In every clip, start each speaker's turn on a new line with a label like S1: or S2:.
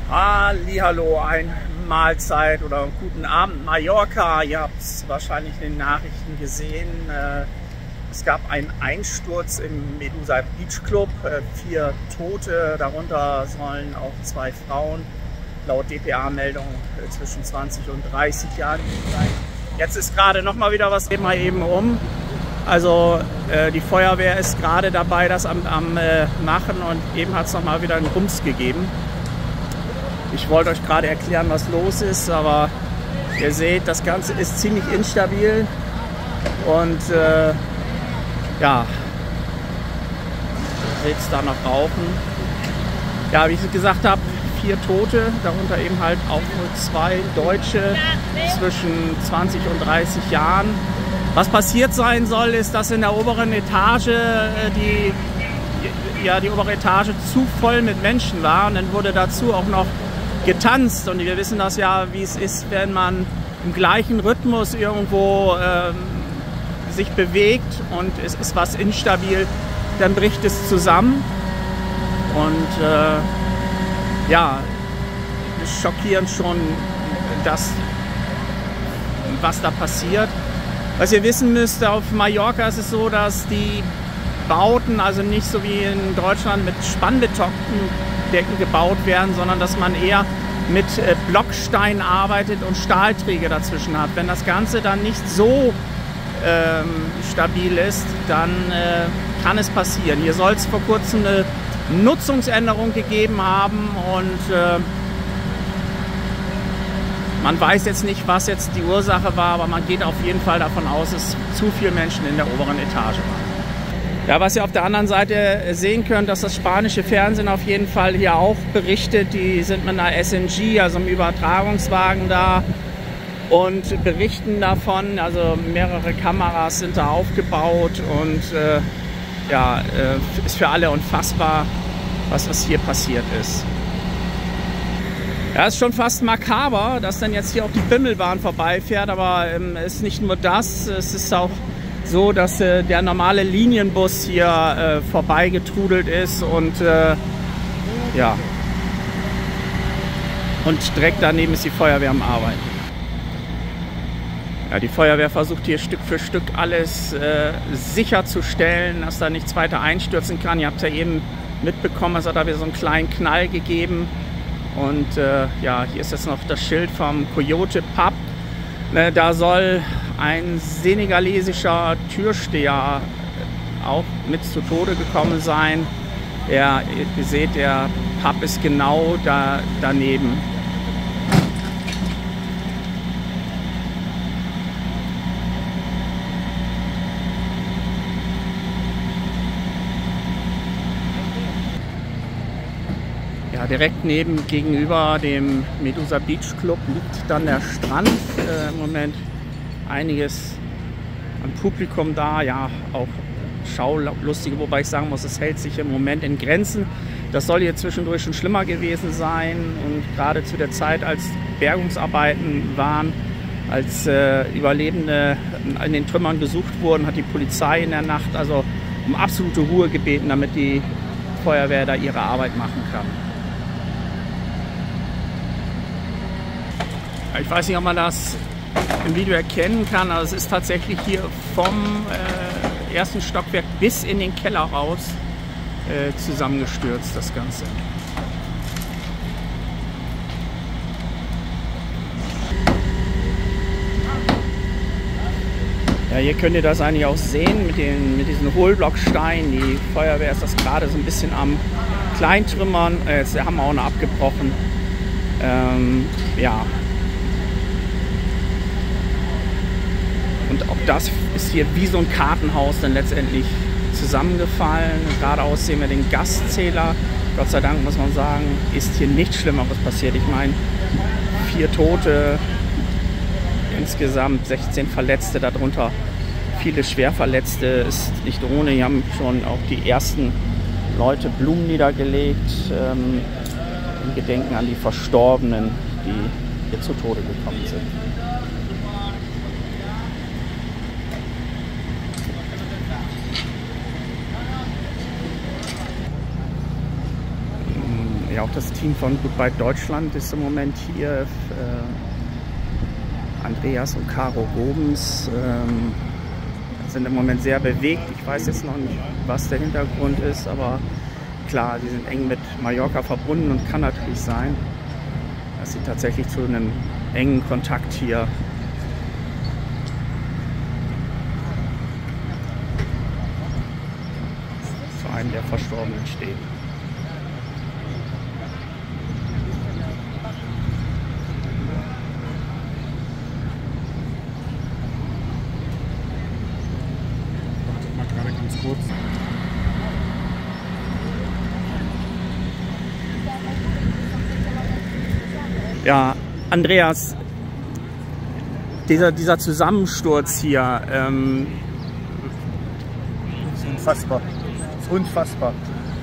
S1: Hallihallo, eine Mahlzeit oder einen guten Abend Mallorca. Ihr habt es wahrscheinlich in den Nachrichten gesehen. Es gab einen Einsturz im Medusa Beach Club. 4 Tote, darunter sollen auch 2 Frauen laut dpa-Meldung zwischen 20 und 30 Jahren sein. Jetzt ist gerade noch mal wieder was eben um. Also die Feuerwehr ist gerade dabei, das am Machen, und eben hat es noch mal wieder einen Rums gegeben. Ich wollte euch gerade erklären, was los ist, aber ihr seht, das Ganze ist ziemlich instabil und ja, ihr seht es da noch rauchen. Ja, wie ich gesagt habe, 4 Tote, darunter eben halt auch nur 2 Deutsche zwischen 20 und 30 Jahren. Was passiert sein soll, ist, dass in der oberen Etage die obere Etage zu voll mit Menschen war, und dann wurde dazu auch noch getanzt, und wir wissen das ja, wie es ist, wenn man im gleichen Rhythmus irgendwo sich bewegt und es ist was instabil, dann bricht es zusammen. Und ja, schockierend schon, was da passiert. Was ihr wissen müsst, auf Mallorca ist es so, dass die Bauten also nicht so wie in Deutschland mit Spannbetondecken gebaut werden, sondern dass man eher mit Blockstein arbeitet und Stahlträger dazwischen hat. Wenn das Ganze dann nicht so stabil ist, dann kann es passieren. Hier soll es vor kurzem eine Nutzungsänderung gegeben haben, und man weiß jetzt nicht, was jetzt die Ursache war, aber man geht auf jeden Fall davon aus, dass zu viele Menschen in der oberen Etage waren. Ja, was ihr auf der anderen Seite sehen könnt, dass das spanische Fernsehen auf jeden Fall hier auch berichtet. Die sind mit einer SNG, also einem Übertragungswagen da, und berichten davon. Also mehrere Kameras sind da aufgebaut, und ja, ist für alle unfassbar, was hier passiert ist. Ja, ist schon fast makaber, dass dann jetzt hier auch die Bimmelbahn vorbeifährt, aber es ist nicht nur das, es ist auch so, dass der normale Linienbus hier vorbeigetrudelt ist, und ja, und direkt daneben ist die Feuerwehr am Arbeiten. Ja, die Feuerwehr versucht hier Stück für Stück alles sicherzustellen, dass da nichts weiter einstürzen kann. Ihr habt ja eben mitbekommen, es hat da wieder so einen kleinen Knall gegeben. Und ja, hier ist jetzt noch das Schild vom Coyote Pub. Da soll ein senegalesischer Türsteher auch mit zu Tode gekommen sein. Ja, ihr seht, der Pub ist genau daneben. Ja, direkt gegenüber dem Medusa Beach Club liegt dann der Strand. Im Moment einiges an Publikum da, ja, auch Schaulustige, wobei ich sagen muss, es hält sich im Moment in Grenzen. Das soll hier zwischendurch schon schlimmer gewesen sein, und gerade zu der Zeit, als Bergungsarbeiten waren, als Überlebende in den Trümmern gesucht wurden, hat die Polizei in der Nacht also um absolute Ruhe gebeten, damit die Feuerwehr da ihre Arbeit machen kann. Ich weiß nicht, ob man das im Video erkennen kann, aber es ist tatsächlich hier vom ersten Stockwerk bis in den Keller raus zusammengestürzt, das Ganze. Ja, hier könnt ihr das eigentlich auch sehen mit diesen Hohlblocksteinen. Die Feuerwehr ist das gerade so ein bisschen am Kleintrümmern. Jetzt ist der Hammer auch noch abgebrochen. Ja. Und auch das ist hier wie so ein Kartenhaus dann letztendlich zusammengefallen. Geradeaus sehen wir den Gaszähler. Gott sei Dank, muss man sagen, ist hier nichts Schlimmeres passiert. Ich meine, 4 Tote, insgesamt 16 Verletzte, darunter viele Schwerverletzte. Ist nicht ohne. Hier haben schon auch die ersten Leute Blumen niedergelegt, im Gedenken an die Verstorbenen, die hier zu Tode gekommen sind. Ja, auch das Team von Goodbye Deutschland ist im Moment hier. Andreas und Caro Gobens sind im Moment sehr bewegt. Ich weiß jetzt noch nicht, was der Hintergrund ist, aber klar, sie sind eng mit Mallorca verbunden und kann natürlich sein, dass sie tatsächlich zu einem engen Kontakt hier zu einem der Verstorbenen stehen.
S2: Kurz.
S1: Ja, Andreas, dieser Zusammensturz hier,
S2: Das ist unfassbar. Das ist unfassbar.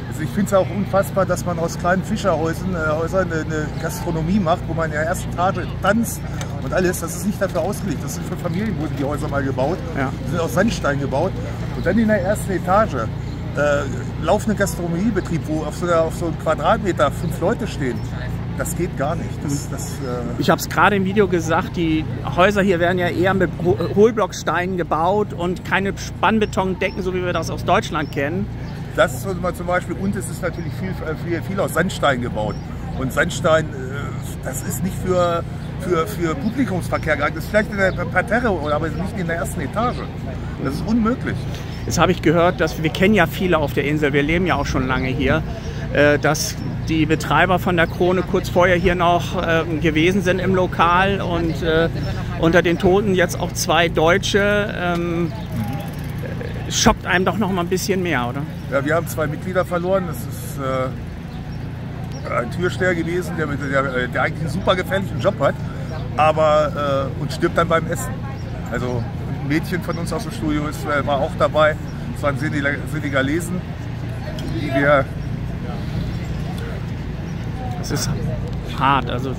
S2: Also ich finde es auch unfassbar, dass man aus kleinen Fischerhäusern eine Gastronomie macht, wo man in der ersten Etage tanzt und alles. Das ist nicht dafür ausgelegt. Das sind für Familien, wurden die Häuser mal gebaut.
S1: Ja.
S2: Die sind aus Sandstein gebaut. Und dann in der ersten Etage laufende Gastronomiebetrieb, wo auf so einem Quadratmeter 5 Leute stehen. Das geht gar nicht.
S1: Ich habe es gerade im Video gesagt, die Häuser hier werden ja eher mit Hohlblocksteinen gebaut und keine Spannbetondecken, so wie wir das aus Deutschland kennen.
S2: Das ist zum Beispiel, und es ist natürlich viel aus Sandstein gebaut. Und Sandstein, das ist nicht für Publikumsverkehr geeignet. Das ist vielleicht in der Parterre, aber nicht in der ersten Etage. Das ist unmöglich.
S1: Jetzt habe ich gehört, dass wir kennen ja viele auf der Insel, wir leben ja auch schon lange hier, dass die Betreiber von der Krone kurz vorher hier noch gewesen sind im Lokal und unter den Toten jetzt auch 2 Deutsche. Schockt einem doch noch mal ein bisschen mehr, oder?
S2: Ja, wir haben 2 Mitglieder verloren. Das ist ein Türsteher gewesen, der eigentlich einen super gefährlichen Job hat, aber und stirbt dann beim Essen. Also ein Mädchen von uns aus dem Studio war auch dabei. Es war ein Senegalesen, die wir...
S1: Das ist hart. Also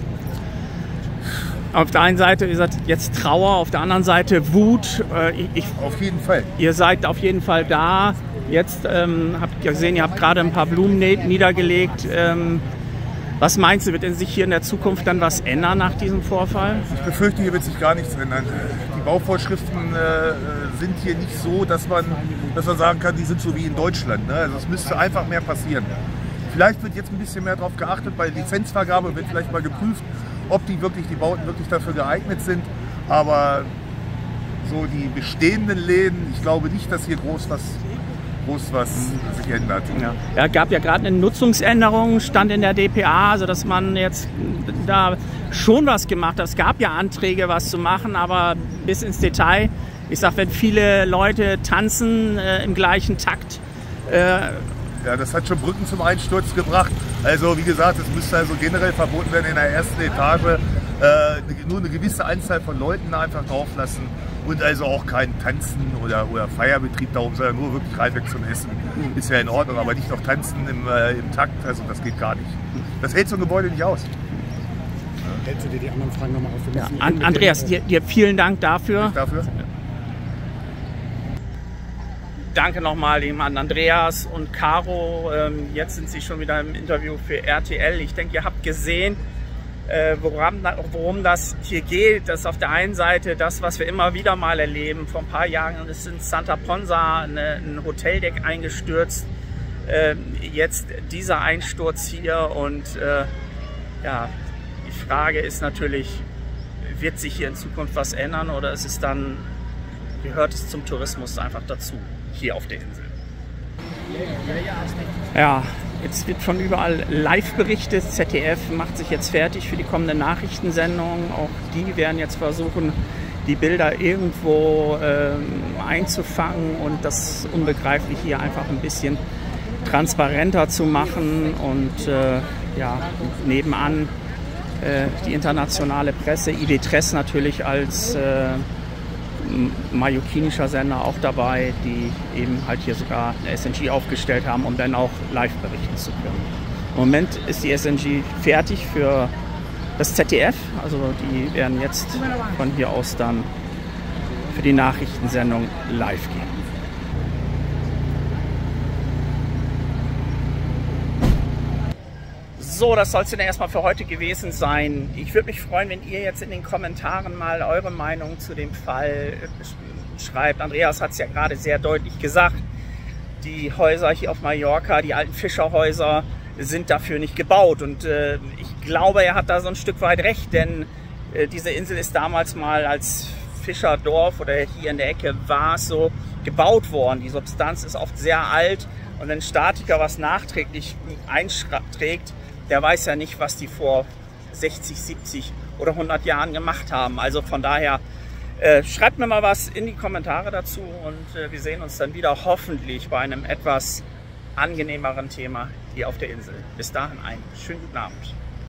S1: auf der einen Seite ist jetzt Trauer, auf der anderen Seite Wut.
S2: Auf jeden Fall.
S1: Ihr seid auf jeden Fall da. Jetzt habt ihr gesehen, ihr habt gerade ein paar Blumen niedergelegt. Was meinst du, wird denn sich hier in der Zukunft dann was ändern nach diesem Vorfall?
S2: Ich befürchte, hier wird sich gar nichts ändern. Die Bauvorschriften sind hier nicht so, dass man sagen kann, die sind so wie in Deutschland. Ne? Also es müsste einfach mehr passieren. Vielleicht wird jetzt ein bisschen mehr darauf geachtet, bei Lizenzvergabe wird vielleicht mal geprüft, ob die Bauten wirklich dafür geeignet sind. Aber so die bestehenden Läden, ich glaube nicht, dass hier groß was sich ändert.
S1: Ja, gab ja gerade eine Nutzungsänderung, stand in der DPA, also dass man jetzt da schon was gemacht hat. Es gab ja Anträge, was zu machen, aber bis ins Detail. Ich sag, wenn viele Leute tanzen im gleichen Takt.
S2: Ja, das hat schon Brücken zum Einsturz gebracht. Also wie gesagt, es müsste also generell verboten werden, in der ersten Etage nur eine gewisse Anzahl von Leuten einfach drauf lassen. Und also auch kein Tanzen oder Feierbetrieb da oben, sondern nur wirklich reinweg zum Essen. Ist ja in Ordnung, aber nicht noch Tanzen im Takt, also das geht gar nicht. Das hält so ein Gebäude nicht aus.
S3: Hältst du dir die anderen Fragen nochmal auf?
S1: Ja, Andreas, dir vielen Dank dafür. Danke nochmal an Andreas und Caro. Jetzt sind sie schon wieder im Interview für RTL. Ich denke, ihr habt gesehen, worum das hier geht. Das ist auf der einen Seite das, was wir immer wieder mal erleben. Vor ein paar Jahren ist in Santa Ponsa ein Hoteldeck eingestürzt. Jetzt dieser Einsturz hier und ja, die Frage ist natürlich, wird sich hier in Zukunft was ändern oder ist es dann, gehört es zum Tourismus einfach dazu, hier auf der Insel? Ja, jetzt wird von überall live berichtet. ZDF macht sich jetzt fertig für die kommende Nachrichtensendung. Auch die werden jetzt versuchen, die Bilder irgendwo einzufangen und das Unbegreifliche hier einfach ein bisschen transparenter zu machen. Und ja, nebenan die internationale Presse, IDTRES natürlich als mallorquinischer Sender auch dabei, die eben halt hier sogar eine SNG aufgestellt haben, um dann auch live berichten zu können. Im Moment ist die SNG fertig für das ZDF, also die werden jetzt von hier aus dann für die Nachrichtensendung live gehen. So, das soll es dann erstmal für heute gewesen sein. Ich würde mich freuen, wenn ihr jetzt in den Kommentaren mal eure Meinung zu dem Fall schreibt. Andreas hat es ja gerade sehr deutlich gesagt. Die Häuser hier auf Mallorca, die alten Fischerhäuser, sind dafür nicht gebaut. Und ich glaube, er hat da so ein Stück weit recht, denn diese Insel ist damals mal als Fischerdorf oder hier in der Ecke war es so gebaut worden. Die Substanz ist oft sehr alt und wenn ein Statiker was nachträglich einträgt, der weiß ja nicht, was die vor 60, 70 oder 100 Jahren gemacht haben. Also von daher schreibt mir mal was in die Kommentare dazu und wir sehen uns dann wieder hoffentlich bei einem etwas angenehmeren Thema hier auf der Insel. Bis dahin einen schönen guten Abend.